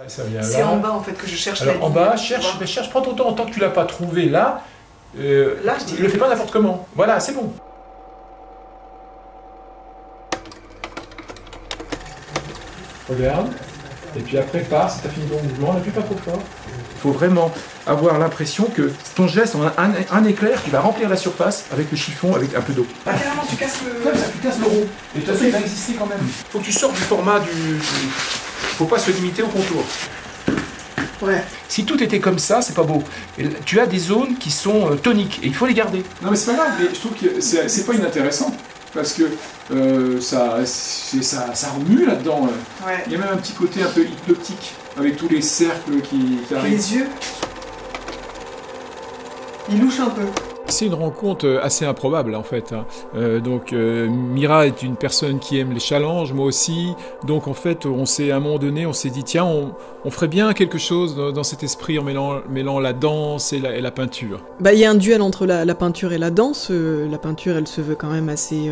C'est en bas en fait que je cherche la ligne. En bas, cherche, prends ton temps, tant que tu l'as pas trouvé là, le fais pas n'importe comment. Voilà, c'est bon. Regarde, et puis après pars, si tu as fini ton mouvement, n'appuie pas trop fort. Il faut vraiment avoir l'impression que ton geste, en un éclair, tu vas remplir la surface avec le chiffon, avec un peu d'eau. Ah, carrément, tu casses le... Comme ça, tu casses le rond. Et de toute façon, il va exister quand même. Il faut que tu sortes du format faut pas se limiter au contour. Ouais. Si tout était comme ça, c'est pas beau. Et tu as des zones qui sont toniques, et il faut les garder. Non mais c'est pas grave, mais je trouve que c'est pas inintéressant. Parce que ça remue là-dedans. Ouais. Il y a même un petit côté un peu hypnotique, avec tous les cercles qui arrivent. Les yeux, ils louchent un peu. C'est une rencontre assez improbable en fait. Mira est une personne qui aime les challenges, moi aussi. Donc en fait, à un moment donné, on s'est dit tiens, on ferait bien quelque chose dans cet esprit en mêlant la danse et la peinture. Bah, il y a un duel entre la peinture et la danse. La peinture, elle se veut quand même assez,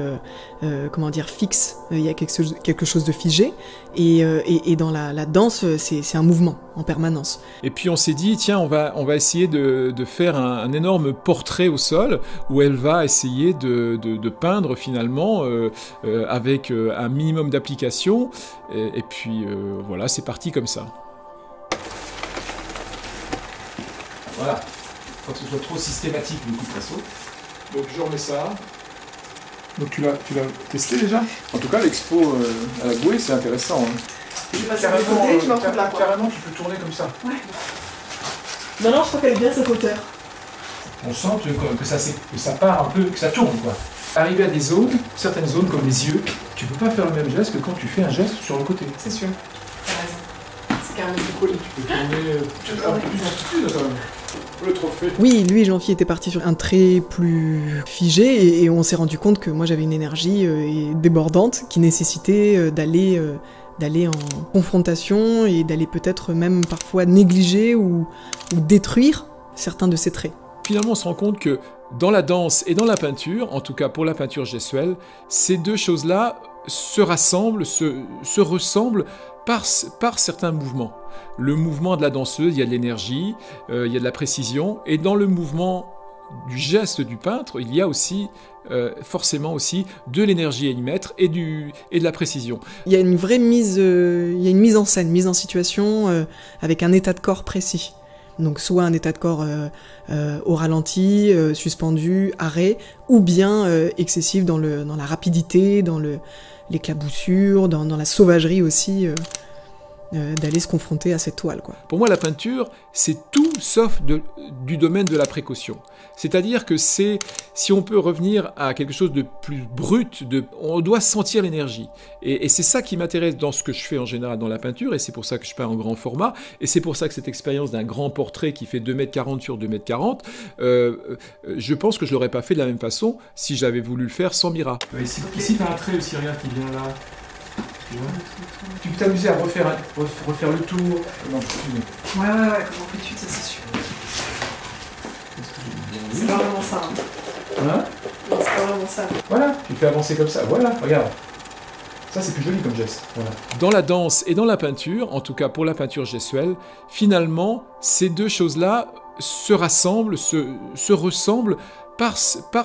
fixe. Il y a quelque chose de figé. Et dans la danse, c'est un mouvement en permanence. Et puis on s'est dit tiens, on va essayer de faire un énorme portrait au sol où elle va essayer de peindre finalement avec un minimum d'application. Et puis voilà, c'est parti comme ça. Voilà, faut que ce soit trop systématique le coup de pinceau. Donc je remets ça. Donc tu l'as testé déjà? En tout cas, l'expo à la Bouée, c'est intéressant. Hein. Je vais passer à côté, je m'en trouve là. Carrément, tu peux tourner comme ça. Ouais. Non, je crois qu'elle est bien cette hauteur. On sent que ça part un peu, que ça tourne quoi. Arriver à des zones, certaines zones comme les yeux, tu peux pas faire le même geste que quand tu fais un geste sur le côté. C'est sûr. T'as raison. C'est carrément plus cool. Tu peux tourner un peu plus d'amplitude quand même. Le trophée. Oui, lui et Jean-Philippe étaient partis sur un trait plus figé et on s'est rendu compte que moi j'avais une énergie débordante qui nécessitait d'aller en confrontation et d'aller peut-être même parfois négliger ou détruire certains de ces traits. Finalement, on se rend compte que dans la danse et dans la peinture, en tout cas pour la peinture gestuelle, ces deux choses-là se rassemblent, se ressemblent par certains mouvements. Le mouvement de la danseuse, il y a de l'énergie, il y a de la précision, et dans le mouvement du geste du peintre, il y a aussi forcément aussi de l'énergie à y mettre et de la précision. Il y a une vraie mise en scène, mise en situation avec un état de corps précis. Donc soit un état de corps au ralenti, suspendu, arrêt, ou bien excessif dans la rapidité, dans l'éclaboussure, dans la sauvagerie aussi, d'aller se confronter à cette toile, quoi. Pour moi, la peinture, c'est tout sauf du domaine de la précaution. C'est-à-dire que si on peut revenir à quelque chose de plus brut, on doit sentir l'énergie. Et c'est ça qui m'intéresse dans ce que je fais en général dans la peinture, et c'est pour ça que je peins en grand format, et c'est pour ça que cette expérience d'un grand portrait qui fait 2,40 m sur 2,40 m, je pense que je ne l'aurais pas fait de la même façon si j'avais voulu le faire sans Mira. Ici, tu as un trait aussi, regarde, qui vient là. Tu peux t'amuser à refaire le tour. Non, ouais, comme amplitude, ça c'est sûr. C'est pas vraiment ça. Hein? Non, c'est pas vraiment ça. Voilà, tu fais avancer comme ça. Voilà, regarde. Ça, c'est plus joli comme geste. Voilà. Dans la danse et dans la peinture, en tout cas pour la peinture gestuelle, finalement, ces deux choses-là se rassemblent, se ressemblent par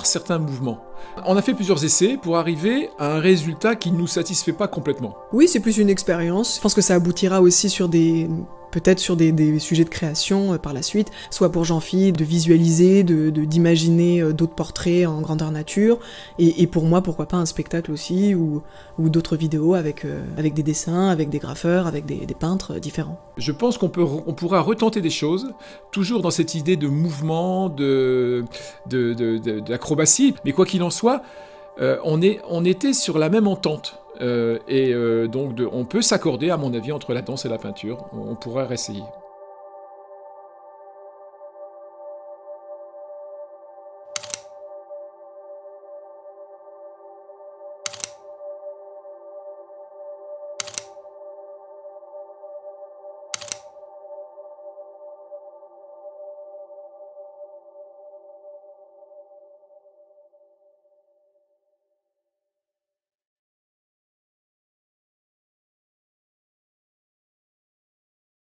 certains mouvements. On a fait plusieurs essais pour arriver à un résultat qui ne nous satisfait pas complètement. Oui, c'est plus une expérience. Je pense que ça aboutira aussi peut-être sur des sujets de création par la suite, soit pour Jean-Philippe de visualiser, d'imaginer d'autres portraits en grandeur nature, et pour moi, pourquoi pas un spectacle aussi, ou d'autres vidéos avec des dessins, avec des graffeurs, avec des peintres différents. Je pense qu'on pourra retenter des choses, toujours dans cette idée de mouvement, d'acrobatie, mais quoi qu'il en soit, on était sur la même entente. Donc on peut s'accorder, à mon avis, entre la danse et la peinture. On pourrait réessayer.